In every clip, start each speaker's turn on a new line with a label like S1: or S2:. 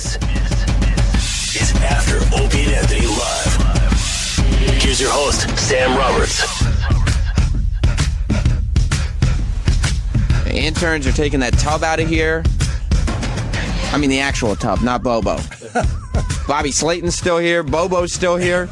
S1: This is After Opie and Anthony Live. Here's your host, Sam Roberts.
S2: The interns are taking that tub out of here. I mean the actual tub, not Bobo. Bobby Slayton's still here. Bobo's still here.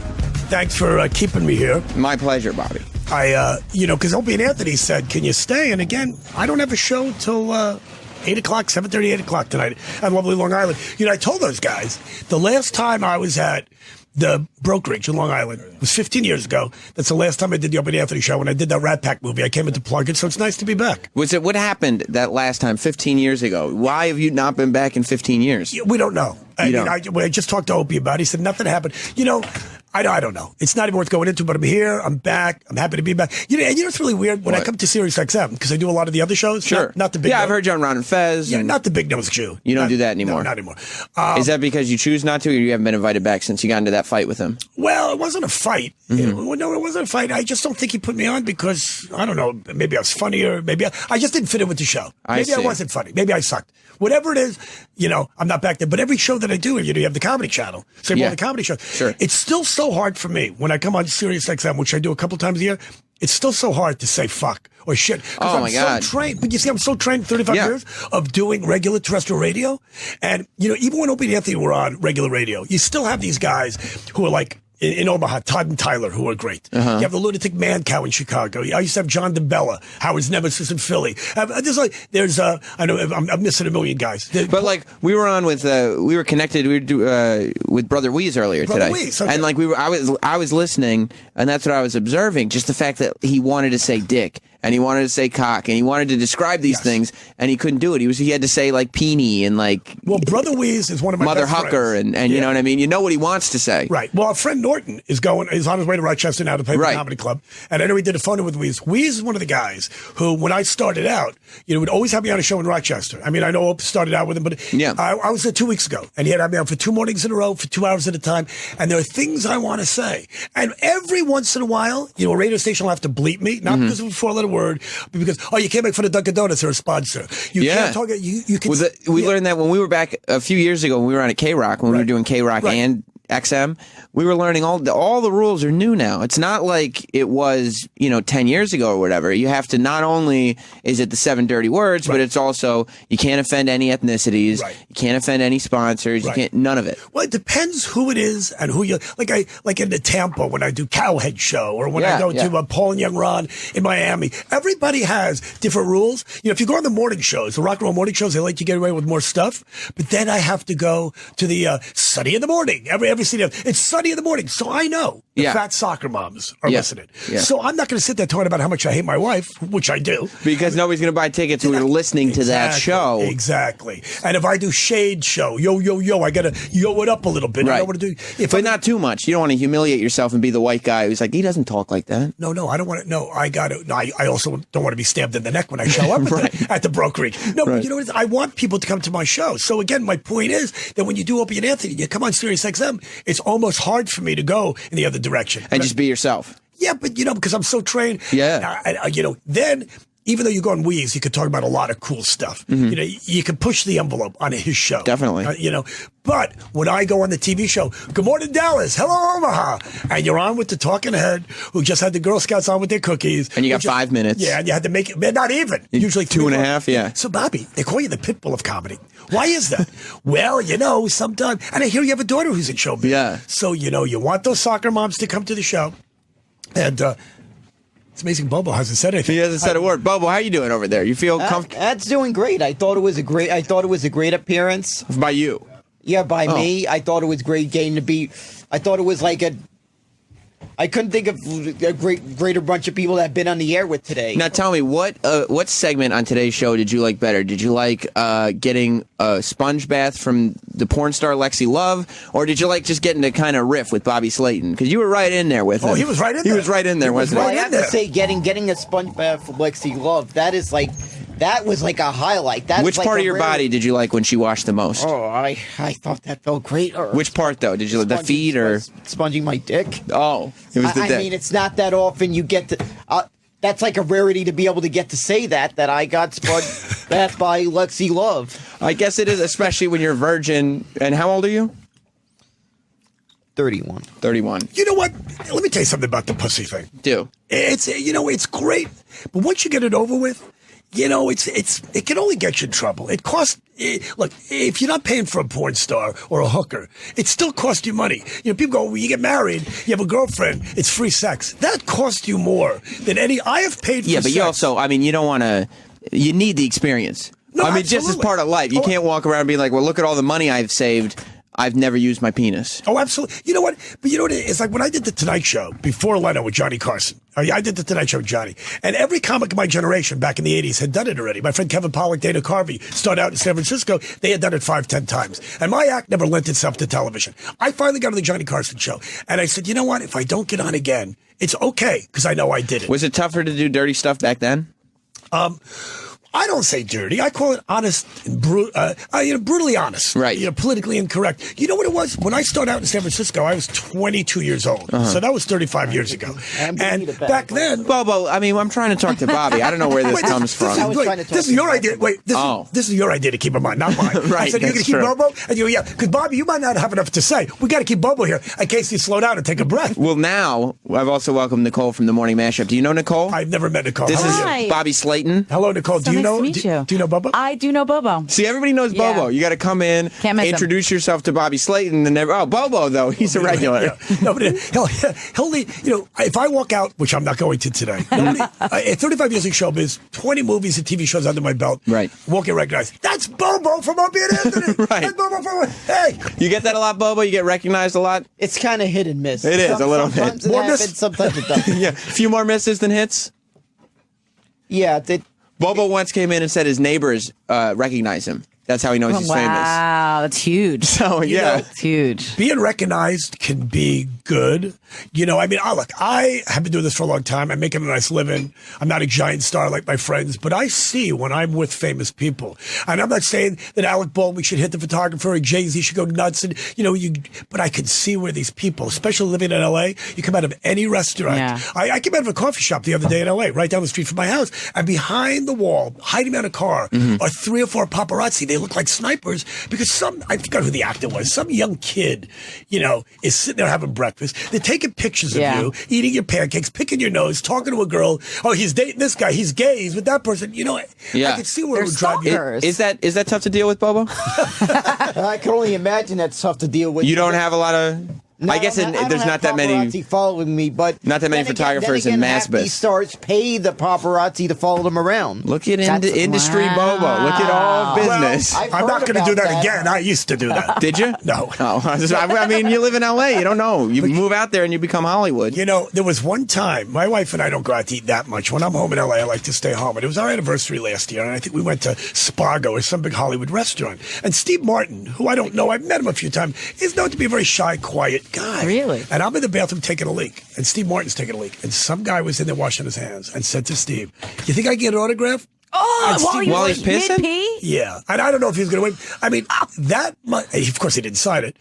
S3: Thanks for keeping me here.
S2: My pleasure, Bobby.
S3: Because Opie and Anthony said, can you stay? And again, I don't have a show till 8 o'clock, 7:30, 8 o'clock tonight at lovely Long Island. I told those guys, the last time I was at the brokerage in Long Island was 15 years ago. That's the last time I did the Opie and Anthony show. When I did that Rat Pack movie, I came in to plug it, so it's nice to be back.
S2: What happened that last time, 15 years ago? Why have you not been back in 15 years?
S3: We don't know. I just talked to Opie about it. He said nothing happened. I don't know. It's not even worth going into, but I'm here. I'm back. I'm happy to be back. And it's really weird when I come to Sirius XM, because I do a lot of the other shows.
S2: Sure.
S3: Not the big
S2: I've heard you on Ron and Fez.
S3: Yeah, not the big nose Jew.
S2: You don't do that anymore?
S3: No, not anymore.
S2: Is that because you choose not to, or you haven't been invited back since you got into that fight with him?
S3: Well, it wasn't a fight. No, it wasn't a fight. I just don't think he put me on because, I don't know, maybe I was funnier. Maybe I just didn't fit in with the show. Maybe I wasn't funny. Maybe I sucked. Whatever it is, I'm not back there. But every show that I do, you have the Comedy Channel. So you have the comedy show.
S2: Sure.
S3: It's still so hard for me when I come on Sirius XM, which I do a couple times a year. It's still so hard to say fuck or shit.
S2: Oh, my God.
S3: I'm so trained. But you see, I'm so trained 35 years of doing regular terrestrial radio. And, even when Opie and Anthony were on regular radio, you still have these guys who are like, in Omaha, Todd and Tyler, who are great. You have the Lunatic Man Cow in Chicago. I used to have John DeBella, Howard's Nemesis in Philly. I know I'm missing a million guys.
S2: But we were on with, we were connected. We were with Brother Weeze earlier today,
S3: okay.
S2: and I was listening, and that's what I was observing. Just the fact that he wanted to say dick. And he wanted to say cock, and he wanted to describe these things, and he couldn't do it. He had to say peenie and
S3: Well, Brother Weeze is one of my
S2: Mother
S3: best
S2: Hucker,
S3: friends.
S2: and you know what I mean. You know what he wants to say,
S3: right? Well, our friend Norton is on his way to Rochester now to play for the Comedy Club, and I know he did a phone in with Weeze. Weeze is one of the guys who, when I started out, would always have me on a show in Rochester. I mean, I know Opie started out with him, but I was there 2 weeks ago, and he had me on for 2 mornings in a row for 2 hours at a time, and there are things I want to say, and every once in a while, a radio station will have to bleep me, not because of a 4-letter word, but because you can't make fun of Dunkin' Donuts or a sponsor. You can't talk. You can.
S2: We learned that when we were back a few years ago when we were on at K-Rock, when we were doing K-Rock and XM, we were learning all the rules are new now. It's not like it was 10 years ago or whatever. You have to, not only is it the 7 dirty words, but it's also you can't offend any ethnicities. You can't offend any sponsors. You can't, none of it.
S3: Well, it depends who it is and who you like in the Tampa when I do Cowhead Show, or when I go to Paul and Young Ron in Miami. Everybody has different rules. If you go on the morning shows, the rock and roll morning shows, they let you get away with more stuff. But then I have to go to the Sunny in the Morning. Every city, it's Sunny in the Morning, so I know the fat soccer moms are listening. So I'm not going to sit there talking about how much I hate my wife, which I do.
S2: Because nobody's going to buy tickets who are listening to that show.
S3: Exactly. And if I do Shade Show, yo, I got to yo it up a little bit. I know what to do.
S2: But not too much. You don't want to humiliate yourself and be the white guy who's like, he doesn't talk like that.
S3: No, I don't want to. No, I got to. No, I also don't want to be stabbed in the neck when I show up at the brokerage. No, but you know what? I want people to come to my show. So again, my point is that when you do Opie and Anthony, you come on Sirius XM, it's almost hard for me to go in the other direction.
S2: And just be yourself.
S3: Yeah, but because I'm so trained.
S2: Yeah.
S3: Then even though you go on Weeze, you could talk about a lot of cool stuff. You can push the envelope on his show.
S2: Definitely.
S3: But when I go on the TV show, Good Morning Dallas, Hello Omaha, and you're on with the talking head who just had the Girl Scouts on with their cookies.
S2: And you got 5 minutes.
S3: Yeah, and you had to make it, not even. Usually
S2: 2.5, yeah.
S3: So, Bobby, they call you the pit bull of comedy. Why is that? Well, sometimes, and I hear you have a daughter who's in showbiz.
S2: Yeah.
S3: So, you want those soccer moms to come to the show. And, it's amazing Bobo hasn't said anything.
S2: He hasn't said a word. Bobo, how you doing over there? You feel comfortable?
S4: That's doing great. I thought it was a great appearance.
S2: By you?
S4: Yeah, by me. I thought it was great getting to be. I thought it was like I couldn't think of a greater bunch of people that have been on the air with today.
S2: Now tell me, what segment on today's show did you like better? Did you like getting a sponge bath from the porn star Lexi Love, or did you like just getting to kind of riff with Bobby Slayton? Because you were right in there with him.
S3: Oh, he was right in there.
S2: He was right in there, wasn't he?
S4: Well, I have to say, getting a sponge bath from Lexi Love, that was like a highlight.
S2: Which part of your body did you like when she washed the most?
S4: Oh, I thought that felt great.
S2: Which part, though? Did you like the feet or
S4: sponging my dick?
S2: Oh, it was the dick.
S4: I mean, it's not that often you get to. That's like a rarity to be able to get to say that I got sponged. Bath by Lexi Love.
S2: I guess it is, especially when you're a virgin. And how old are you?
S4: 31.
S2: 31.
S3: You know what? Let me tell you something about the pussy thing.
S2: Do.
S3: It's great, but once you get it over with, it can only get you in trouble. It costs. Look, if you're not paying for a porn star or a hooker, it still costs you money. People go, well, you get married, you have a girlfriend, it's free sex. That costs you more than any. I have paid for.
S2: Yeah, but
S3: sex.
S2: you also, you don't want to. You need the experience.
S3: No,
S2: just as
S3: absolutely.
S2: part of life. You can't walk around and be like, well, look at all the money I've saved. I've never used my penis.
S3: Oh, absolutely. You know what? But you know what? It's like when I did the Tonight Show before Leno with Johnny Carson. I did the Tonight Show with Johnny. And every comic of my generation back in the 80s had done it already. My friend Kevin Pollak, Dana Carvey started out in San Francisco. They had done it 5-10 times. And my act never lent itself to television. I finally got on the Johnny Carson show. And I said, you know what? If I don't get on again, it's okay because I know I did it.
S2: Was it tougher to do dirty stuff back then?
S3: I don't say dirty. I call it honest and brutally honest.
S2: Right.
S3: Politically incorrect. You know what it was? When I started out in San Francisco, I was 22 years old. So that was 35 years ago. And back then...
S2: Bobo, I'm trying to talk to Bobby. I don't know where this comes from.
S3: This is your idea. Wait, this is your idea to keep him on, not mine.
S2: Right,
S3: I said, you're going to keep
S2: true.
S3: Bobo? And you go, yeah. Because, Bobby, you might not have enough to say. We got to keep Bobo here in case you slow down and take a breath.
S2: Well, now, I've also welcomed Nicole from the Morning Mashup. Do you know Nicole?
S3: I've never met Nicole.
S2: This
S3: How are
S2: is
S3: you?
S2: Bobby Slayton.
S3: Hello, Nicole.
S5: So
S3: do you
S5: nice
S3: know?
S5: to meet you.
S3: Do you know Bobo?
S5: I do know Bobo.
S2: See, everybody knows
S5: Yeah.
S2: Bobo. You got to come in,
S5: Can't miss him.
S2: introduce yourself to Bobby Slayton, and never. Oh, Bobo though, he's a regular.
S3: Yeah. No, but he'll lead, if I walk out, which I'm not going to today, 35 years in showbiz, 20 movies and TV shows under my belt,
S2: Right.
S3: Won't get recognized. That's Bobo from Opie and Anthony.
S2: Right.
S3: That's Bobo from. Hey.
S2: You get that a lot, Bobo? You get recognized a lot?
S4: It's kind of hit and miss.
S2: It is, a little bit.
S4: Sometimes it
S3: More
S4: happens,
S3: miss?
S4: sometimes it doesn't.
S2: Yeah, a few more misses than hits.
S4: Yeah,
S2: Bobo once came in and said his neighbors recognize him. That's how he knows he's famous.
S5: Wow, that's huge.
S2: So, yeah.
S5: It's huge.
S3: Being recognized can be good. Look, I have been doing this for a long time. I'm making a nice living. I'm not a giant star like my friends, but I see when I'm with famous people. And I'm not saying that Alec Baldwin should hit the photographer or Jay-Z should go nuts. And, but I can see where these people, especially living in L.A., you come out of any restaurant.
S5: Yeah.
S3: I came out of a coffee shop the other day in L.A., right down the street from my house. And behind the wall, hiding behind a car, are 3 or 4 paparazzi. They look like snipers because I forgot who the actor was. Some young kid, is sitting there having breakfast. They're taking pictures of you, eating your pancakes, picking your nose, talking to a girl. Oh, he's dating this guy. He's gay. He's with that person. I can see where it would drive you.
S5: stalkers.
S2: Is that tough to deal with, Bobo?
S4: I can only imagine that's tough to deal with.
S2: You don't have a lot of.
S4: No,
S2: I guess
S4: don't have
S2: there's not that many.
S4: paparazzi following me, but
S2: Not that many
S4: then
S2: photographers
S4: then
S2: in
S4: again, half
S2: Masbus.
S4: these stars pay the paparazzi to follow them around.
S2: Look at
S5: That's-
S2: industry,
S5: wow.
S2: Bobo. Look at all business.
S4: I've
S3: I'm not
S4: heard
S3: going to do
S4: about
S3: that again. I used to do that.
S2: Did you?
S3: No.
S2: Oh, you live in L.A. You don't know. You move out there and you become Hollywood.
S3: There was one time, my wife and I don't go out to eat that much. When I'm home in LA, I like to stay home. And it was our anniversary last year, and I think we went to Spargo or some big Hollywood restaurant. And Steve Martin, who I don't know, I've met him a few times, is known to be a very shy, quiet guy.
S5: Really?
S3: And I'm in the bathroom taking a leak, and Steve Martin's taking a leak. And some guy was in there washing his hands and said to Steve, "You think I can get an autograph?"
S5: Oh,
S3: And
S2: while he's pissing?
S5: mid-pee?
S3: Yeah, and I don't know if he was going to win. I mean, that much. Of course, he didn't sign it.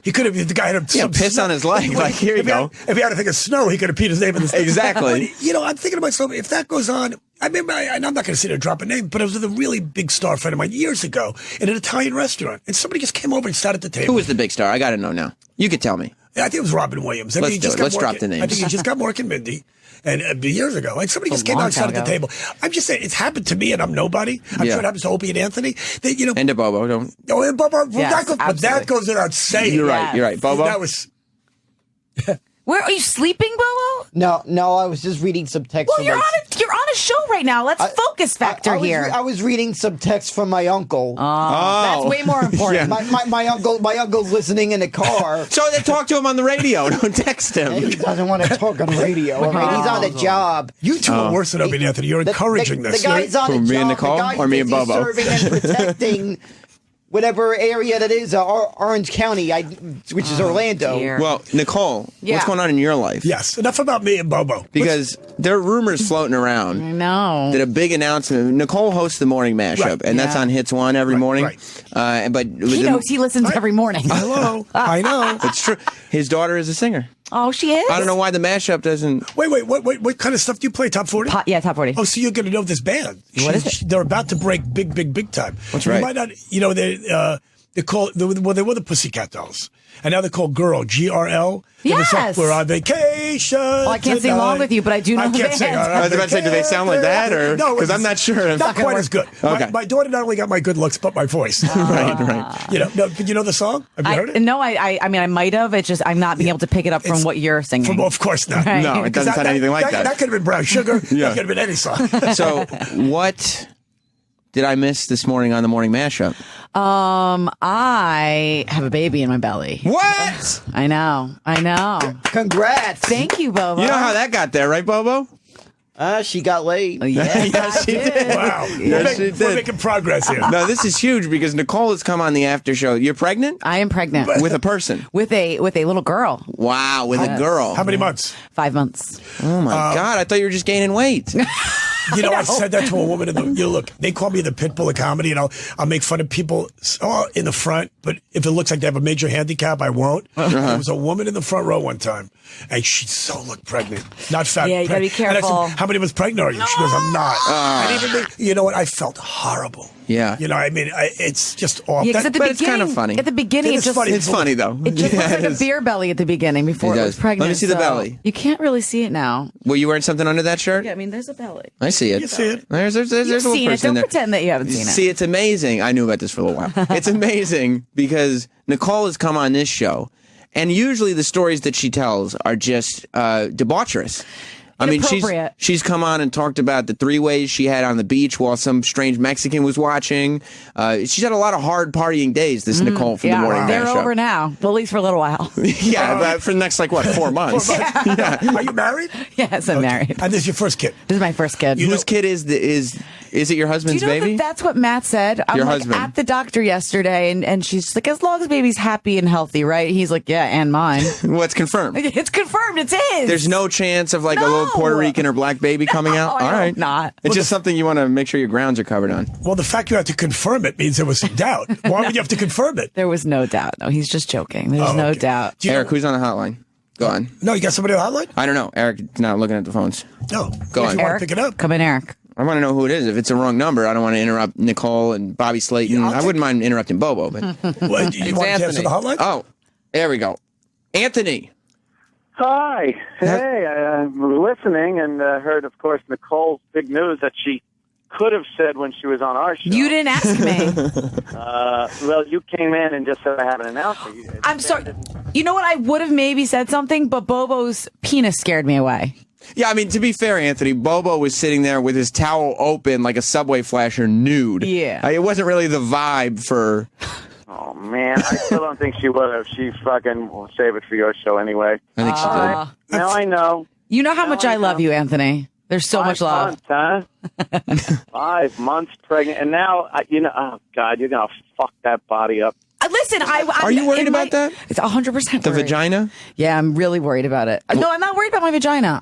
S3: He could have. The guy had some
S2: piss
S3: snow.
S2: on his leg. Like, here you go.
S3: If he had a thing of snow, he could have peed his name in the snow.
S2: Exactly.
S3: But, I'm thinking to myself, if that goes on. I'm not going to sit there and drop a name, but I was with a really big star friend of mine years ago in an Italian restaurant, and somebody just came over and sat at the table.
S2: Who was the big star? I got to know now. You could tell me.
S3: I think it was Robin Williams.
S2: Let's do it. Let's drop the names.
S3: I think he just got Mork and Mindy. And years ago, like somebody just came out and sat at the table. I'm just saying, it's happened to me, and I'm nobody. I'm sure it happens to Opie and Anthony.
S2: And to Bobo, don't.
S3: Oh, and Bobo.
S5: Yes,
S3: but that goes without saying.
S2: You're right. You're right, Bobo.
S3: That was.
S5: Where are you sleeping, Bobo?
S4: No, I was just reading some text.
S5: Well, you're on a show right now. Let's focus factor here.
S4: I was reading some text from my uncle.
S5: That's way more important.
S4: My uncle's listening in the car.
S2: So they talk to him on the radio. Don't text him.
S4: He doesn't want to talk on the radio. I mean, he's on the job.
S3: You two are worse than Opie and Anthony. You're encouraging this.
S4: The guy's on the
S2: Who,
S4: job.
S2: me and Nicole,
S4: the guy's
S2: or me and
S4: busy
S2: Bobo?
S4: serving and protecting whatever area that is, Orange County, which is Orlando.
S5: dear.
S2: Well, Nicole, what's going on in your life?
S3: Yes, enough about me and Bobo.
S2: Because there are rumors floating around.
S5: I know.
S2: That a big announcement. Nicole hosts the morning mashup,
S3: Right.
S2: and that's on Hits One every morning.
S3: Right.
S2: But
S5: He knows he listens every morning.
S3: Hello, I know.
S2: It's true. His daughter is a singer.
S5: Oh, she is?
S2: I don't know why the mashup doesn't.
S3: Wait. What kind of stuff do you play? Top 40?
S5: Yeah, top 40.
S3: Oh, so you're going to know this band.
S5: What is it?
S3: They're about to break big time.
S2: That's right.
S3: You might not, they're called, they were the Pussycat Dolls. And now they're called Girl, GRL.
S5: Yes.
S3: We're on vacation.
S5: Well, I can't sing along with you, but I do know the band.
S3: Sing.
S2: I was about to say, do they sound like that? Or
S3: No.
S2: Because I'm not sure.
S3: Not quite as good.
S2: Okay.
S3: My daughter not only got my good looks, but my voice.
S2: Right.
S3: But you know the song? Have you heard it?
S5: No, I mean, I might have. It's just I'm not being able to pick it up from what you're singing.
S3: Of course not.
S5: Right.
S2: No, it doesn't sound anything like that.
S3: That could have been Brown Sugar.
S2: Yeah.
S3: That could have been any song.
S2: So, what did I miss this morning on the morning mashup?
S5: I have a baby in my belly.
S2: What?
S5: I know.
S4: Congrats.
S5: Thank you, Bobo.
S2: You know how that got there, right, Bobo?
S4: She got laid.
S5: Oh, yes,
S2: Yes, she did.
S3: Wow.
S2: Yes,
S3: We're making progress here.
S2: No, this is huge because Nicole has come on the after show. You're pregnant?
S5: I am pregnant
S2: With a person?
S5: with a little girl.
S2: Wow, with a girl.
S3: How many months?
S5: 5 months.
S2: Oh, my God. I thought you were just gaining weight.
S3: I said that to a woman look, they call me the pit bull of comedy, and I'll make fun of people in the front, but if it looks like they have a major handicap, I won't. There was a woman in the front row one time, and she so looked pregnant. Not fat.
S5: Yeah, you gotta be
S3: And I
S5: careful.
S3: said, how many months pregnant are you? She goes, I'm not. And even you know what? I felt horrible.
S2: Yeah.
S3: It's just awful.
S5: Yeah, 'cause at the
S2: But it's
S5: beginning,
S2: kind of funny.
S5: At the beginning,
S3: It is
S5: it just
S3: funny.
S2: It's funny, though.
S5: It just looks like
S2: it
S5: a
S2: is.
S5: beer belly at the beginning before
S2: It
S5: it was
S2: does.
S5: pregnant.
S2: Let me see the
S5: so
S2: belly.
S5: You can't really see it now.
S2: Were you wearing something under that shirt?
S5: Yeah, I mean, there's a belly.
S2: I see it.
S3: You see it.
S2: There's a
S5: You've
S2: little
S5: seen it.
S2: person
S5: Don't
S2: there.
S5: pretend that you haven't seen it.
S2: See, it's amazing. I knew about this for a little while. It's amazing because Nicole has come on this show, and usually the stories that she tells are just debaucherous. I mean,
S5: Inappropriate.
S2: she's come on and talked about the 3 ways she had on the beach while some strange Mexican was watching. She's had a lot of hard partying days, this Nicole from the morning
S5: they're
S2: mashup.
S5: over now. Well, at least for a little while.
S2: Yeah, but for the next, 4 months.
S3: Are you married?
S5: Yes, I'm married.
S3: And this is your first kid?
S5: This is my first kid.
S2: Whose kid is it your
S5: Do
S2: husband's
S5: you know
S2: baby?
S5: that's what Matt said? I'm
S2: Your
S5: like
S2: husband.
S5: at the doctor yesterday, and she's just like, as long as baby's happy and healthy, right? He's like, yeah, and mine.
S2: Well, it's confirmed.
S5: It's confirmed. It's his.
S2: There's no chance of a little
S5: No.
S2: Puerto Rican or black baby coming out?
S5: I
S2: All
S5: hope
S2: right.
S5: not.
S2: It's just something you want to make sure your grounds are covered on.
S3: Well, the fact you have to confirm it means there was some doubt. Why would you have to confirm it?
S5: There was no doubt. No, he's just joking. There's no
S3: okay.
S5: doubt.
S3: Do you
S2: Eric,
S3: know-
S2: who's on the hotline? Go on.
S3: No, you got somebody on the hotline?
S2: I don't know. Eric's not looking at the phones.
S3: No.
S2: Go
S3: If
S2: on.
S3: you want
S5: Eric,
S3: to pick it up.
S5: come in, Eric.
S2: I want to know who it is. If it's a wrong number, I don't want to interrupt Nicole and Bobby Slayton.
S3: Yeah,
S2: I wouldn't mind interrupting Bobo, but
S3: Well, you want to answer the hotline?
S2: Oh, there we go. Anthony.
S6: Hi. Hey, I'm listening and heard, of course, Nicole's big news that she could have said when she was on our show.
S5: You didn't ask me.
S6: Well, you came in and just said I haven't announced it.
S5: I'm sorry. You know what? I would have maybe said something, but Bobo's penis scared me away.
S2: Yeah, I mean, to be fair, Anthony, Bobo was sitting there with his towel open like a subway flasher nude.
S5: Yeah.
S2: It wasn't really the vibe for...
S6: Oh, man. I still don't think she would have. She fucking will save it for your show anyway.
S2: I think she did.
S6: Now I know.
S5: You know how much I love
S6: know.
S5: you, Anthony. There's so much love.
S6: 5 months, huh? 5 months pregnant. And now, oh, God, you're going to fuck that body up.
S5: Listen,
S2: Are you worried about that?
S5: It's 100%
S2: The
S5: worried.
S2: vagina?
S5: Yeah, I'm really worried about it. No, I'm not worried about my vagina.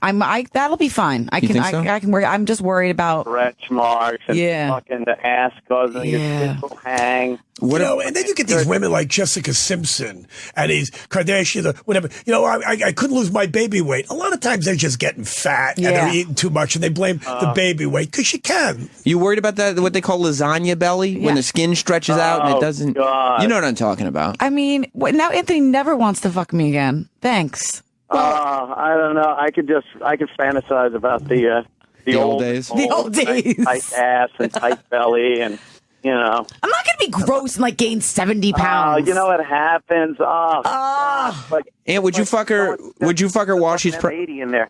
S5: That'll be fine. I
S2: You
S5: can
S2: think so?
S5: I can worry. I'm just worried about
S6: Stretch marks and
S5: Yeah.
S6: fucking the ass causing your tits will hang.
S3: And then you get these women like Jessica Simpson and these Kardashians or whatever. I couldn't lose my baby weight. A lot of times they're just getting fat and
S5: Yeah.
S3: they're eating too much and they blame the baby weight because you can.
S2: You worried about that? What they call lasagna belly,
S5: Yeah.
S2: when the skin stretches out and it
S6: Oh,
S2: doesn't.
S6: God.
S2: You know what I'm talking about.
S5: I mean, now Anthony never wants to fuck me again. Thanks.
S6: I don't know. I could fantasize about the
S2: old days.
S5: The old days.
S6: tight ass and tight belly, and
S5: I'm not going to be gross and gain 70 pounds.
S6: you know what happens. Like,
S2: And would you fuck her? Would you fuck her while she's
S6: M80 in there?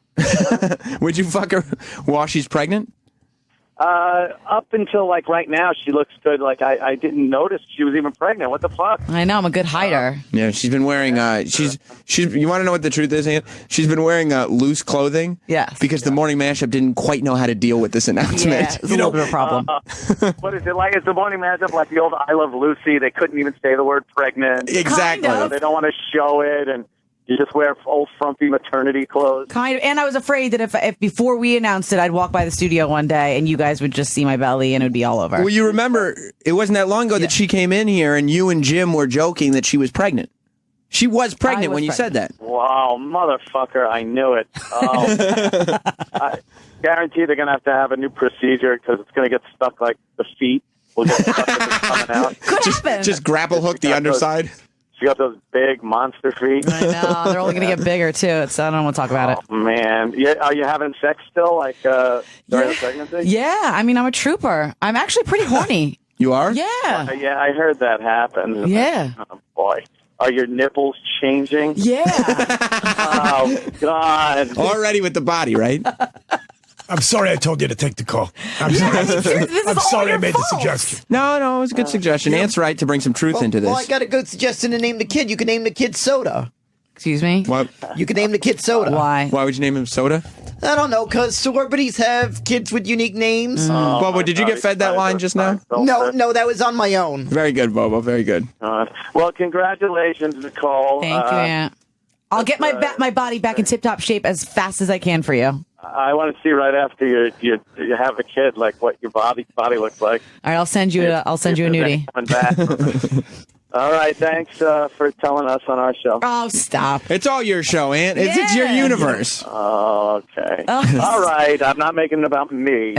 S2: Would you fuck her while she's pregnant?
S6: Up until right now, she looks good. I didn't notice she was even pregnant. What the fuck?
S5: I know, I'm a good hider.
S2: Yeah, she's been wearing. She's. You want to know what the truth is, Ann? She's been wearing loose clothing.
S5: Yes.
S2: Because the morning mashup didn't quite know how to deal with this announcement.
S5: Yeah, it's a little bit of a problem.
S6: What is it like? Is the morning matchup like the old I Love Lucy? They couldn't even say the word pregnant.
S2: Exactly.
S5: Kind of.
S6: They don't want to show it, and you just wear old frumpy maternity clothes.
S5: Kind of. And I was afraid that if before we announced it, I'd walk by the studio one day and you guys would just see my belly and it would be all over.
S2: Well, you remember it wasn't that long ago that she came in here and you and Jim were joking that she was pregnant. She was pregnant when you said that.
S6: Wow, motherfucker, I knew it. Oh. I guarantee they're going to have a new procedure because it's going to get stuck like the feet will get stuck if it's coming out.
S5: Could happen.
S2: Just grapple hook the underside.
S6: She got those big monster feet.
S5: I know. They're only going to get bigger, too. So I don't want to talk about it.
S6: Oh, man. Yeah, are you having sex still, like, during the pregnancy?
S5: Yeah. I mean, I'm a trooper. I'm actually pretty horny.
S2: You are?
S5: Yeah.
S6: Yeah, I heard that happen.
S5: Yeah.
S6: Oh, boy. Are your nipples changing?
S5: Yeah.
S6: Oh, God.
S2: Already with the body, right?
S3: I'm sorry I told you to take the call. I'm sorry. I'm sorry I made the suggestion.
S2: No, it was a good suggestion. Ant's right to bring some truth into this.
S4: Well, I got a good suggestion to name the kid. You can name the kid Soda.
S5: Excuse me?
S2: What?
S4: You can name the kid Soda.
S5: Why?
S2: Why would you name him Soda?
S4: I don't know, because celebrities have kids with unique names.
S2: Bobo, did you get fed that line just now?
S4: No, that was on my own.
S2: Very good, Bobo. Very good.
S6: Well, congratulations, Nicole.
S5: Thank you, Aunt. I'll get my body back in tip-top shape as fast as I can for you.
S6: I want to see right after you have a kid, like what your body looks like.
S5: All right, I'll send you a nudie.
S6: Coming back. All right, thanks for telling us on our show.
S5: Oh, stop.
S2: It's all your show, Ant. It's your universe.
S6: Oh, okay. All right, I'm not making it about me.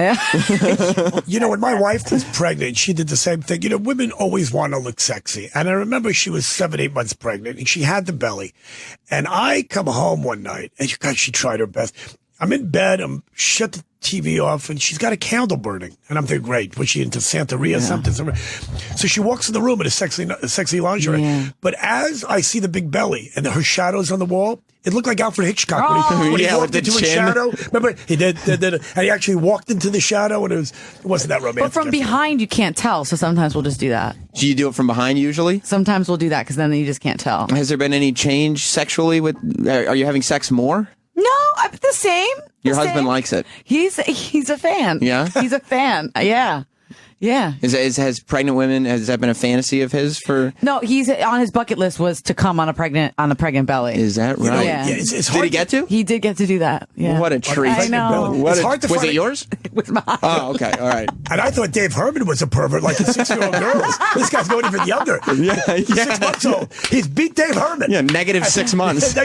S3: You know, when my wife was pregnant, she did the same thing. You know, women always want to look sexy. And I remember she was 7-8 months pregnant, and she had the belly. And I come home one night, and she tried her best. I'm in bed, I'm shut the TV off, and she's got a candle burning. And I'm thinking, great, was she into Santeria or something? So she walks in the room in a sexy lingerie. Yeah. But as I see the big belly and her shadows on the wall, it looked like Alfred Hitchcock when he walked into a shadow. Remember, he did, and he actually walked into the shadow, and it wasn't that romantic.
S5: But from behind, you can't tell, so sometimes we'll just do that.
S2: Do you do it from behind usually?
S5: Sometimes we'll do that, because then you just can't tell.
S2: Has there been any change sexually? Are you having sex more?
S5: No, the same.
S2: Your husband likes it.
S5: He's a fan.
S2: Yeah?
S5: He's a fan. Yeah. Yeah.
S2: Has pregnant women, has that been a fantasy of his for?
S5: No, he's on his bucket list was to come on a pregnant belly.
S2: Is that right?
S5: You know, yeah.
S3: It's
S2: did he get to?
S5: He did get to do that. Yeah.
S2: What a treat.
S5: I know.
S3: It's hard to
S2: was
S3: find
S2: it yours?
S5: It was mine.
S2: Oh, okay. All right.
S3: And I thought Dave Herman was a pervert, like the 6-year-old girls. This guy's not even younger.
S2: Yeah.
S3: He's 6 months old. He's beat Dave Herman.
S2: Yeah, negative 6 months.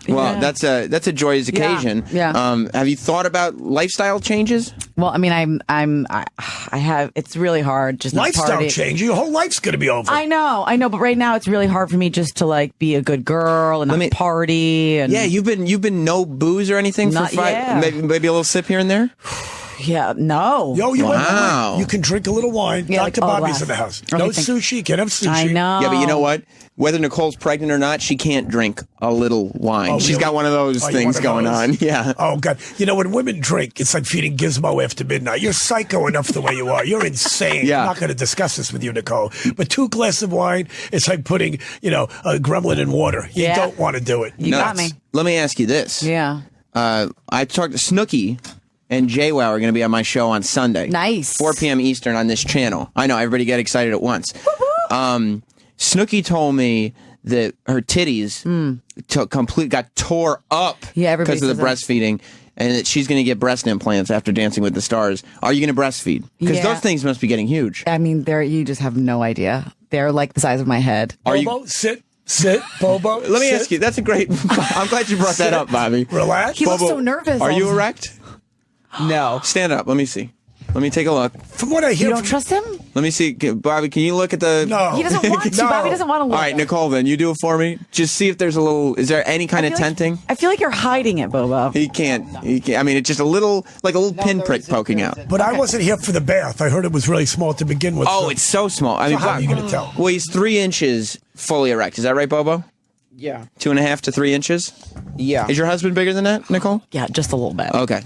S2: Well, that's a joyous occasion.
S5: Yeah.
S2: Have you thought about lifestyle changes?
S5: Well, I mean, I have. It's really hard. Just
S3: lifestyle change. Your whole life's going to be over.
S5: I know. But right now, it's really hard for me just to like be a good girl and not party. And
S2: yeah, you've been no booze or anything for 5.
S5: Yeah.
S2: Maybe a little sip here and there.
S5: Yeah, no.
S2: Wow.
S3: You can drink a little wine.
S5: Yeah,
S3: Dr. Bobby's in the house.
S5: Okay,
S3: No sushi. You can't have sushi.
S5: I know.
S2: Yeah, but you know what? Whether Nicole's pregnant or not, she can't drink a little wine. She's got one of those things going on. Yeah.
S3: Oh, God. You know, when women drink, it's like feeding Gizmo after midnight. You're psycho enough the way you are. You're insane.
S2: Yeah.
S3: I'm not going to discuss this with you, Nicole. But 2 glasses of wine, it's like putting, a gremlin in water. You don't want to do it.
S5: You got me.
S2: Let me ask you this.
S5: Yeah.
S2: I talked to Snooki and JWoww are going to be on my show on Sunday.
S5: Nice.
S2: 4 p.m. Eastern on this channel. I know, everybody get excited at once. Snooki told me that her titties got tore up because of the breastfeeding, and that she's going to get breast implants after Dancing with the Stars. Are you going to breastfeed? Because those things must be getting huge.
S5: I mean, you just have no idea. They're like the size of my head.
S3: Bobo, sit, Bobo.
S2: Let me ask you. That's a great. I'm glad you brought that up, Bobby.
S3: Relax.
S5: He looks so nervous.
S2: Are you erect?
S4: No.
S2: Stand up. Let me see. Let me take a look.
S3: From what I hear,
S5: You don't trust him?
S2: Let me see. Bobby, can you look at the...
S3: No.
S5: He doesn't want to.
S3: No.
S5: Bobby doesn't want to look.
S2: All right, Nicole, then you do it for me. Just see if there's a little... Is there any kind of tenting?
S5: I feel like you're hiding it, Bobo.
S2: He can't. I mean, it's just a little pinprick poking out.
S3: But I wasn't here for the bath. I heard it was really small to begin with.
S2: Oh, it's so small. I mean,
S3: how are you going to tell?
S2: Well, he's 3 inches fully erect. Is that right, Bobo?
S4: Yeah.
S2: 2.5 to 3 inches?
S4: Yeah.
S2: Is your husband bigger than that, Nicole?
S5: Yeah, just a little bit.
S2: Okay.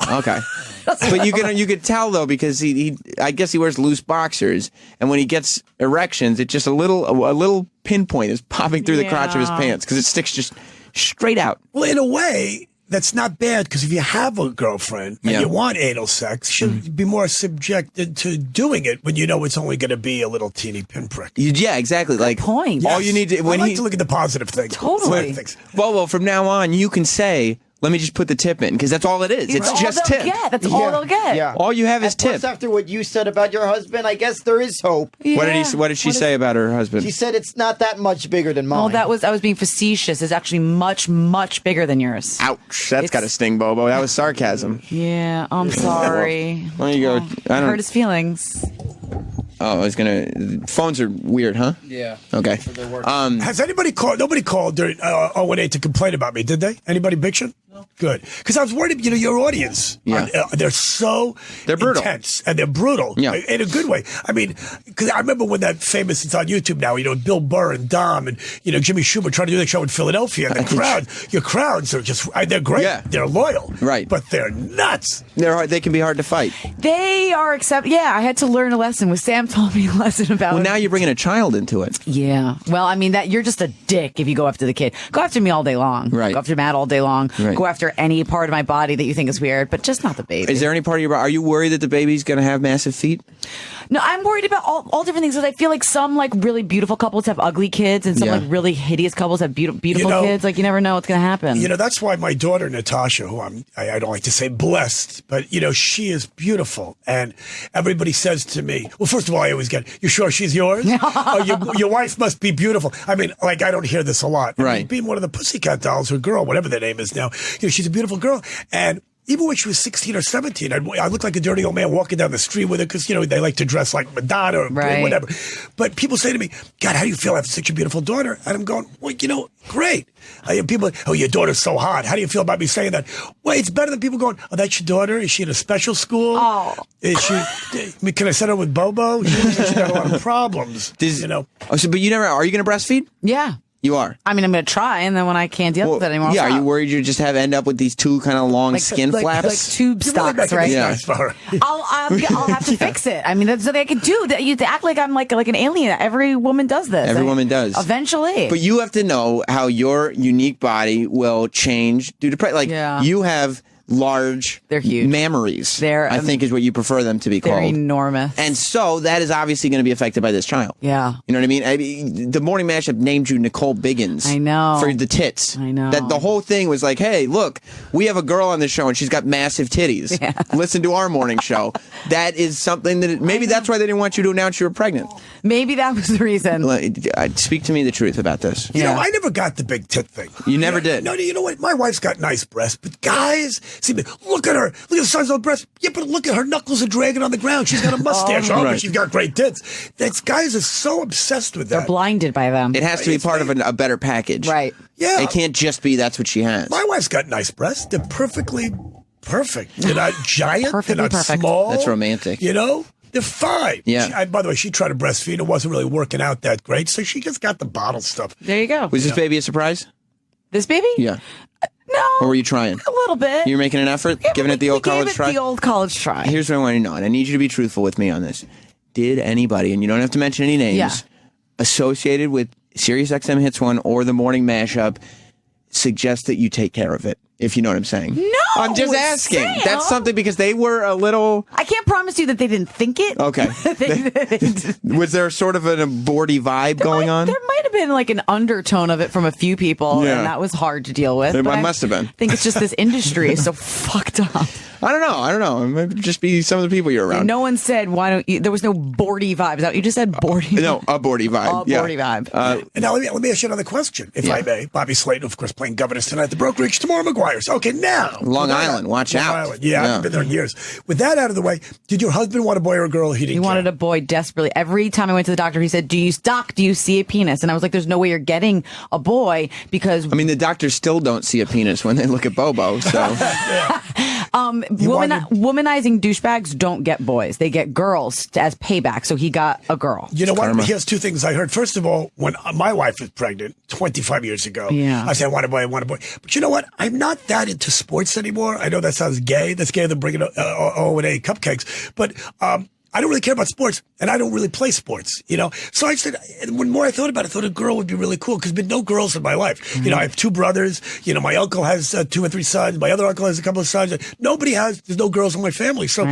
S2: But you could tell though, because he I guess he wears loose boxers, and when he gets erections, it's just a little pinpoint is popping through the crotch of his pants because it sticks just straight out.
S3: Well, in a way, that's not bad, because if you have a girlfriend and you want anal sex, she'll be more subjected to doing it when you know it's only going to be a little teeny pinprick.
S2: Yeah, exactly. Like
S5: point.
S2: All you need to
S3: I like to look at the positive things.
S5: Totally.
S3: Things.
S2: Well, from now on, you can say, let me just put the tip in, because that's all it is. It's just tip.
S5: That's all they'll get.
S4: Yeah.
S2: All you have is tip.
S4: Plus, after what you said about your husband, I guess there is hope.
S5: Yeah.
S2: What did she say about her husband?
S4: She said it's not that much bigger than mine.
S5: Oh, I was being facetious. It's actually much, much bigger than yours.
S2: Ouch! That's got to sting, Bobo. That was sarcasm.
S5: Yeah, I'm sorry.
S2: There you go. I don't
S5: hurt his feelings.
S2: Oh, I was gonna. Phones are weird, huh?
S4: Yeah.
S2: Okay.
S3: Has anybody called? Nobody called during 018 to complain about me, did they? Anybody, Big Shit? No. Good. Because I was worried, your audience, they're
S2: brutal.
S3: intense and they're brutal in a good way. I mean, because I remember when that famous, it's on YouTube now, Bill Burr and Dom and, Jimmy Schumer trying to do that show in Philadelphia. And your crowds are just, they're great. Yeah. They're loyal.
S2: Right.
S3: But they're nuts.
S2: They can be hard to fight.
S5: They are I had to learn a lesson. With Sam told me a lesson about
S2: Well, now you're bringing a child into it.
S5: Yeah. Well, I mean, that you're just a dick if you go after the kid. Go after me all day long.
S2: Right.
S5: Go after Matt all day long.
S2: Right.
S5: Go after any part of my body that you think is weird, but just not the baby.
S2: Is there any part of your body? Are you worried that the baby's going to have massive feet?
S5: No, I'm worried about all different things. Because I feel like some really beautiful couples have ugly kids, and some really hideous couples have beautiful kids. Like, you never know what's going to happen.
S3: That's why my daughter Natasha, who I don't like to say blessed, but she is beautiful, and everybody says to me, well, first of all, I always get, you sure she's yours? Your wife must be beautiful. I mean, I don't hear this a lot.
S2: Right.
S3: I mean, being one of the Pussycat Dolls, or girl, whatever their name is now, she's a beautiful girl, and even when she was 16 or 17, I looked like a dirty old man walking down the street with her because, they like to dress like Madonna or whatever. But people say to me, God, how do you feel having such a beautiful daughter? And I'm going, well, great. People are, your daughter's so hot. How do you feel about me saying that? Well, it's better than people going, oh, that's your daughter? Is she in a special school?
S5: Oh.
S3: Is she, can I send her with Bobo? She got a lot of problems,
S2: but you never, are you going to breastfeed?
S5: Yeah.
S2: You are.
S5: I mean, I'm going to try, and then when I can't deal with it anymore,
S2: are you worried you just end up with these two kind of long skin flaps,
S5: like tube stocks, right?
S3: Yeah.
S5: I'll have to fix it. I mean, that's what I could do. You act like I'm like an alien. Every woman does this.
S2: Every woman does
S5: eventually.
S2: But you have to know how your unique body will change due to you have large,
S5: they're huge
S2: mammaries.
S5: I
S2: think is what you prefer them to be called.
S5: They're enormous,
S2: and so that is obviously going to be affected by this child.
S5: Yeah,
S2: you know what I mean. The morning mashup named you Nicole Biggins.
S5: I know,
S2: for the tits.
S5: I know
S2: that the whole thing was like, hey, look, we have a girl on the show and she's got massive titties.
S5: Yeah.
S2: Listen to our morning show. That is something that maybe that's why they didn't want you to announce you were pregnant.
S5: Maybe that was the reason.
S2: Speak to me the truth about this.
S3: I never got the big tit thing.
S2: You never did.
S3: No, you know what? My wife's got nice breasts, but guys, look at her. Look at the size of her breasts. Yeah, but look at her knuckles are dragging on the ground. She's got a mustache. But she's got great tits. Guys are so obsessed with that.
S5: They're blinded by them.
S2: It has to be part of a better package.
S5: Right.
S3: Yeah.
S2: It can't just be that's what she has.
S3: My wife's got nice breasts. They're perfectly perfect. They're not giant.
S5: Perfectly
S3: they're not
S5: perfect.
S3: small.
S2: That's romantic.
S3: They're fine.
S2: Yeah.
S3: By the way, she tried to breastfeed. It wasn't really working out that great, so she just got the bottle stuff.
S5: There you go.
S2: Was this baby a surprise?
S5: This baby?
S2: Yeah.
S5: No.
S2: Or were you trying?
S5: A little bit.
S2: You're making an effort? Giving it the old college try?
S5: The old college try.
S2: Here's what I want to know, and I need you to be truthful with me on this. Did anybody, and you don't have to mention any names, associated with SiriusXM Hits 1 or the Morning Mashup, suggest that you take care of it? If you know what I'm saying.
S5: No,
S2: I'm just asking.
S5: Sam.
S2: That's something because they were a little.
S5: I can't promise you that they didn't think it.
S2: Okay. Was there sort of an aborty vibe going on?
S5: There might have been like an undertone of it from a few people, and that was hard to deal with.
S2: It must have been.
S5: I think it's just this industry is so fucked up.
S2: I don't know. It might just be some of the people you're around.
S5: No one said, why don't you? There was no bordy vibe. Is that what you just said? Bordy?
S2: No, a bordy vibe.
S5: Bordy vibe.
S3: And now let me ask you another question, if I may. Bobby Slayton, of course, playing governess tonight at the brokerage. Tomorrow, McGuire's. Okay, now.
S2: Long Island, watch out.
S3: Island. Yeah, I haven't been there in years. With that out of the way, did your husband want a boy or a girl? He
S5: wanted a boy desperately. Every time I went to the doctor, he said, do you see a penis? And I was like, there's no way you're getting a boy because...
S2: I mean, the doctors still don't see a penis when they look at Bobo, so...
S5: Womanizing douchebags don't get boys. They get girls as payback. So he got a girl.
S3: You know what? Here's two things I heard. First of all, when my wife was pregnant 25 years ago, I said, I want a boy, I want a boy. But you know what? I'm not that into sports anymore. I know that sounds gay. That's gay than bringing O&A cupcakes. But I don't really care about sports, and I don't really play sports, So I said, when more I thought about it, I thought a girl would be really cool, because there's been no girls in my life. Mm-hmm. I have two brothers. My uncle has 2 or 3 sons. My other uncle has a couple of sons. There's no girls in my family. So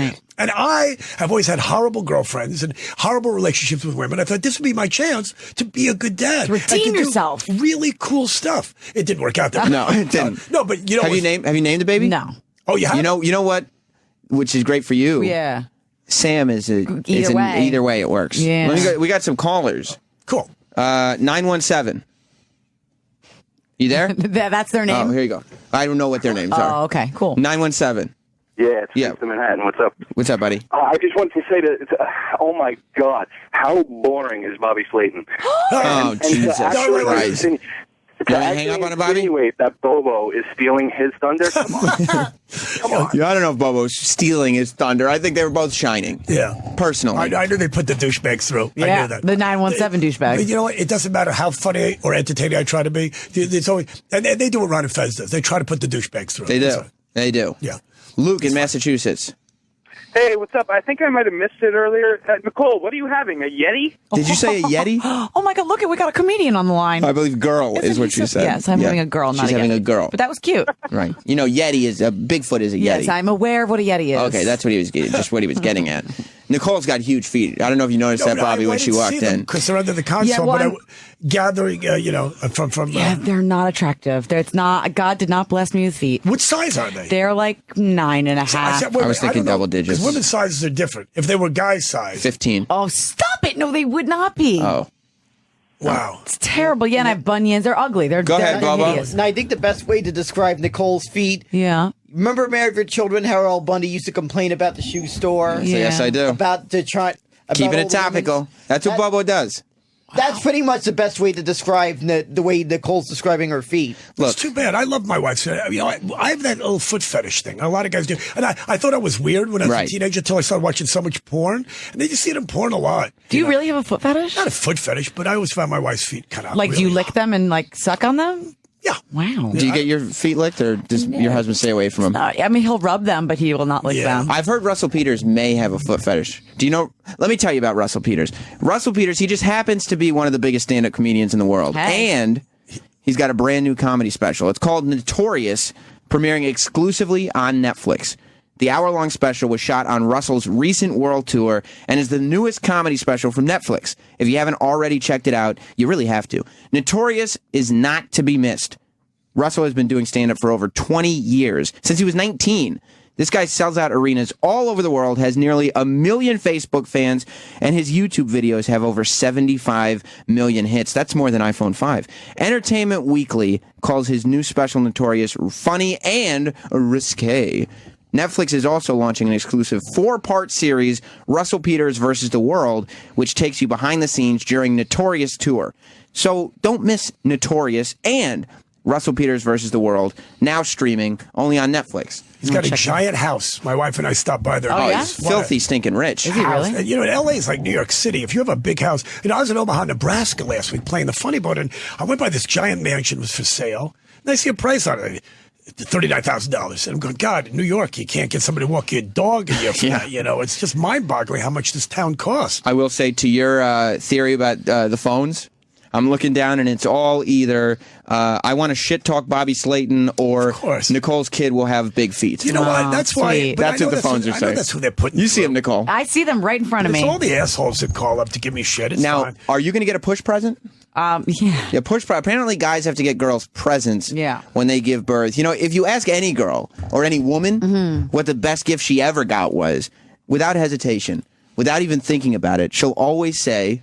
S3: And I have always had horrible girlfriends and horrible relationships with women. I thought this would be my chance to be a good dad.
S5: Redeem yourself.
S3: Really cool stuff. It didn't work out that way.
S2: No, it didn't.
S3: No, but you know.
S2: Have you named the baby?
S5: No.
S3: Oh, you have?
S2: You know what? Which is great for you.
S5: Yeah.
S2: Sam either way it works.
S5: Yeah.
S2: We got some callers.
S3: Cool.
S2: 917. You there?
S5: That's their name?
S2: Oh, here you go. I don't know what their names are.
S5: Oh, okay. Cool.
S2: 917.
S6: Yeah, it's from Manhattan. What's up?
S2: What's up, buddy?
S6: I just wanted to say that, oh my God, how boring is Bobby Slayton?
S2: Jesus Christ.
S6: To
S2: hang up on it, Bobby?
S6: insinuate that Bobo is stealing his thunder? Come on. Come on.
S2: Yeah, I don't know if Bobo's stealing his thunder. I think they were both shining.
S3: Yeah.
S2: Personally.
S3: I knew they put the douchebags through. I
S5: Yeah,
S3: knew that.
S5: the 917 douchebag.
S3: But you know what? It doesn't matter how funny or entertaining I try to be. It's always, and they do what Ron and Fez does. They try to put the douchebags through.
S2: They do.
S3: So,
S2: They do.
S3: yeah.
S2: Luke in Massachusetts.
S6: Hey, what's up? I think I might have missed it earlier. Nicole, what are you having, a Yeti?
S2: Did you say a Yeti?
S5: Oh my God! Look, we got a comedian on the line.
S2: I believe girl
S5: Isn't
S2: is what
S5: he
S2: she
S5: so-
S2: said.
S5: Yes, I'm having a girl, not
S2: She's
S5: a
S2: having
S5: Yeti.
S2: a girl.
S5: But that was cute.
S2: Right. You know, Yeti is Bigfoot is a Yeti.
S5: Yes, I'm aware of what a Yeti is.
S2: Okay, that's what he was just what he was getting at. Nicole's got huge feet. I don't know if you noticed that, Bobby, when she walked in.
S3: Because they're under the console,
S5: Yeah, well,
S3: but gathering, from.
S5: Yeah, they're not attractive. It's not. God did not bless me with feet.
S3: What size are they?
S5: They're like 9.5.
S2: I was thinking double digits.
S3: Because women's sizes are different. If they were guys' size.
S2: 15.
S5: Oh, stop it! No, they would not be.
S2: Oh.
S3: Wow.
S5: It's terrible. Yeah, and I have bunions. They're ugly.
S2: Go ahead, Bobo.
S5: hideous.
S4: And I think the best way to describe Nicole's feet.
S5: Yeah.
S4: Remember Married with Children, how Earl Bundy used to complain about the shoe store?
S5: Yeah.
S2: Yes, I do.
S4: About the try.
S2: Keeping it
S4: all the
S2: topical.
S4: women's-
S2: That's what Bobo does.
S4: That's pretty much the best way to describe the way Nicole's describing her feet.
S2: Look,
S3: It's too bad. I love my wife. I have that little foot fetish thing. A lot of guys do. And I thought I was weird when I was a teenager until I started watching so much porn. And they just see it in porn a lot.
S5: Do you really have a foot fetish?
S3: Not a foot fetish, but I always found my wife's feet kind of
S5: Like, do you lick them and like suck on them?
S3: Yeah.
S5: Wow.
S2: do you get your feet licked, or does your husband stay away from them?
S5: I mean, he'll rub them, but he will not lick them.
S2: I've heard Russell Peters may have a foot fetish. Do you know? Let me tell you about Russell Peters. Russell Peters, he just happens to be one of the biggest stand-up comedians in the world.
S5: Hey.
S2: And he's got a brand new comedy special. It's called Notorious, premiering exclusively on Netflix. The hour-long special was shot on Russell's recent world tour and is the newest comedy special from Netflix. If you haven't already checked it out, you really have to. Notorious is not to be missed. Russell has been doing stand-up for over 20 years, since he was 19. This guy sells out arenas all over the world, has nearly 1 million Facebook fans, and his YouTube videos have over 75 million hits. That's more than iPhone 5. Entertainment Weekly calls his new special Notorious funny and risque. Netflix is also launching an exclusive 4-part series, Russell Peters versus the World, which takes you behind the scenes during Notorious tour. So don't miss Notorious and Russell Peters versus the World, now streaming only on Netflix.
S3: He's got a giant house. My wife and I stopped by there.
S5: Oh, yeah?
S2: He's filthy, stinking rich.
S5: Is he really?
S3: And, LA is like New York City. If you have a big house. I was in Omaha, Nebraska last week playing the Funny Bone, and I went by this giant mansion. It was for sale. And I see a price on it. $39,000. And I'm going, God, in New York, you can't get somebody to walk your dog in here for that. It's just mind-boggling how much this town costs.
S2: I will say, to your theory about the phones, I'm looking down and it's all either I want to shit talk Bobby Slayton or Nicole's kid will have big feet.
S3: You know what? That's why.
S5: Sweet.
S3: But
S2: That's what the phones are saying.
S3: I know that's who they're putting.
S2: You see him, Nicole.
S5: I see them right in front of
S3: It's
S5: me.
S3: all the assholes that call up to give me shit. It's
S2: Now,
S3: fine.
S2: are you going to get a push present?
S5: Yeah.
S2: Yeah, apparently guys have to get girls presents when they give birth. If you ask any girl or any woman what the best gift she ever got was, without hesitation, without even thinking about it, she'll always say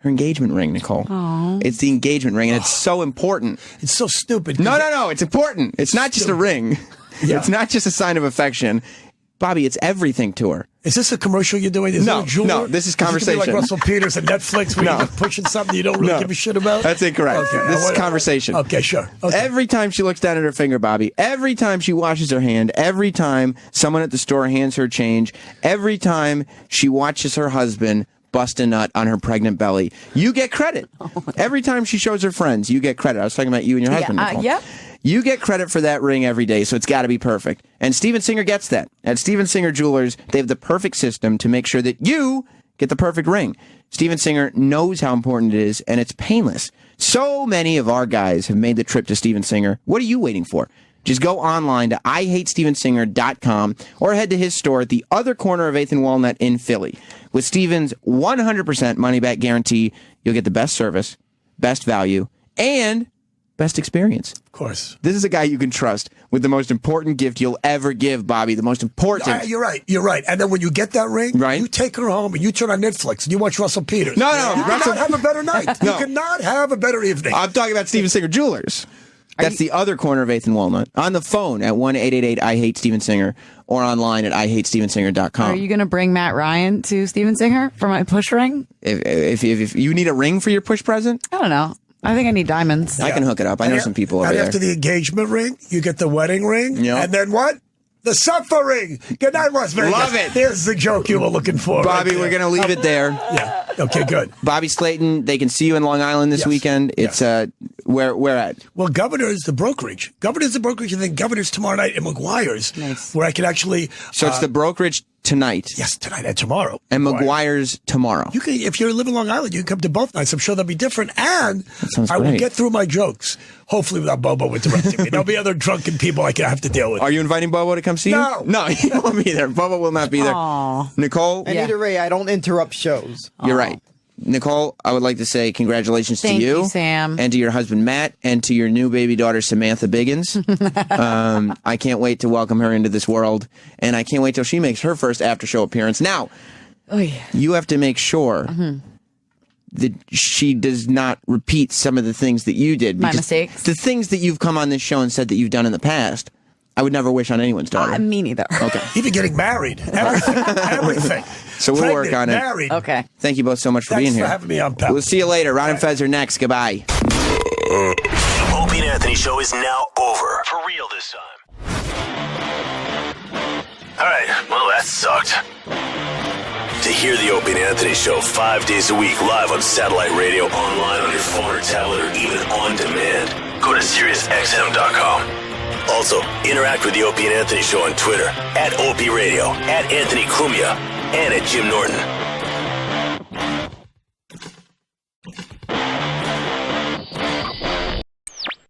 S2: her engagement ring, Nicole.
S5: Aww.
S2: It's the engagement ring, and it's so important.
S3: It's so stupid.
S2: No, it's important. It's not just a ring.
S3: Yeah.
S2: It's not just a sign of affection. Bobby, it's everything to her.
S3: Is this a commercial you're doing? Is
S2: No,
S3: there a jeweler?
S2: no, this is
S3: Is it gonna be
S2: conversation.
S3: like Russell Peters and Netflix where
S2: No.
S3: you're just pushing something you don't really
S2: No.
S3: give a shit about?
S2: That's incorrect.
S3: Okay,
S2: This is
S3: whatever.
S2: conversation.
S3: Okay, sure. Okay.
S2: Every time she looks down at her finger, Bobby, every time she washes her hand, every time someone at the store hands her change, every time she watches her husband bust a nut on her pregnant belly, you get credit. Every time she shows her friends, you get credit. I was talking about you and your husband, Nicole.
S5: Yeah.
S2: You get credit for that ring every day, so it's got to be perfect. And Steven Singer gets that. At Steven Singer Jewelers, they have the perfect system to make sure that you get the perfect ring. Steven Singer knows how important it is, and it's painless. So many of our guys have made the trip to Steven Singer. What are you waiting for? Just go online to IHateStevenSinger.com or head to his store at the other corner of 8th and Walnut in Philly. With Steven's 100% money-back guarantee, you'll get the best service, best value, and best experience.
S3: Of course.
S2: This is a guy you can trust with the most important gift you'll ever give, Bobby. The most important.
S3: You're right. And then when you get that ring, you take her home and you turn on Netflix and you watch Russell Peters.
S2: No.
S3: You cannot have a better night.
S2: No.
S3: You cannot have a better evening.
S2: I'm talking about Steven Singer Jewelers. That's the other corner of 8th and Walnut. On the phone at 1-888-I-HATE-STEVEN-SINGER or online at IHateStevenSinger.com.
S5: Are you going to bring Matt Ryan to Steven Singer for my push ring?
S2: If you need a ring for your push present?
S5: I don't know. I think I need diamonds.
S2: I can hook it up. I know some people over
S3: and
S2: there.
S3: After the engagement ring, you get the wedding ring.
S2: Yep.
S3: And then what? The suffer ring. Good night, Las Vegas.
S2: Love it.
S3: There's the joke you were looking for.
S2: Bobby,
S3: right
S2: we're going to leave it there.
S3: Yeah. Okay, good.
S2: Bobby Slayton, they can see you in Long Island this weekend. It's where at?
S3: Well, Governor's the brokerage. Governor's, and then Governor's tomorrow night in McGuire's.
S5: Nice.
S3: Where I can actually...
S2: So it's the brokerage tonight.
S3: Yes, tonight and tomorrow.
S2: And McGuire's tomorrow.
S3: You can, if you're living Long Island, you can come to both nights. I'm sure they'll be different. And
S2: sounds
S3: I will
S2: great.
S3: get through my jokes, hopefully without Bobo interrupting me. There'll be other drunken people I can have to deal with.
S2: Are you inviting Bobo to come see you? No, he won't be there. Bobo will not be there.
S5: Aww.
S2: Nicole?
S4: And either way, I don't interrupt shows.
S2: You're right. Nicole, I would like to say congratulations
S5: Thank
S2: to
S5: you, Sam.
S2: And to your husband, Matt, and to your new baby daughter, Samantha Biggins. I can't wait to welcome her into this world, and I can't wait till she makes her first after-show appearance. Now, you have to make sure that she does not repeat some of the things that you did.
S5: My mistakes?
S2: The things that you've come on this show and said that you've done in the past, I would never wish on anyone's daughter.
S5: Me neither.
S2: Okay.
S3: Even getting married. Everything.
S2: So we'll
S3: Pregnant,
S2: work on it.
S3: Married.
S5: Okay.
S2: Thank you both so much for
S3: Thanks
S2: being here.
S3: for having me on, pal.
S2: We'll see you later. Ron and Fez are next. Goodbye.
S1: The Opie and Anthony show is now over. For real this time. All right, well, that sucked. To hear the Opie and Anthony show 5 days a week live on satellite radio, online on your phone or tablet, or even on demand, go to SiriusXM.com. Also, interact with the Opie and Anthony show on Twitter, @Opie Radio, @Anthony Cumia, and @Jim Norton.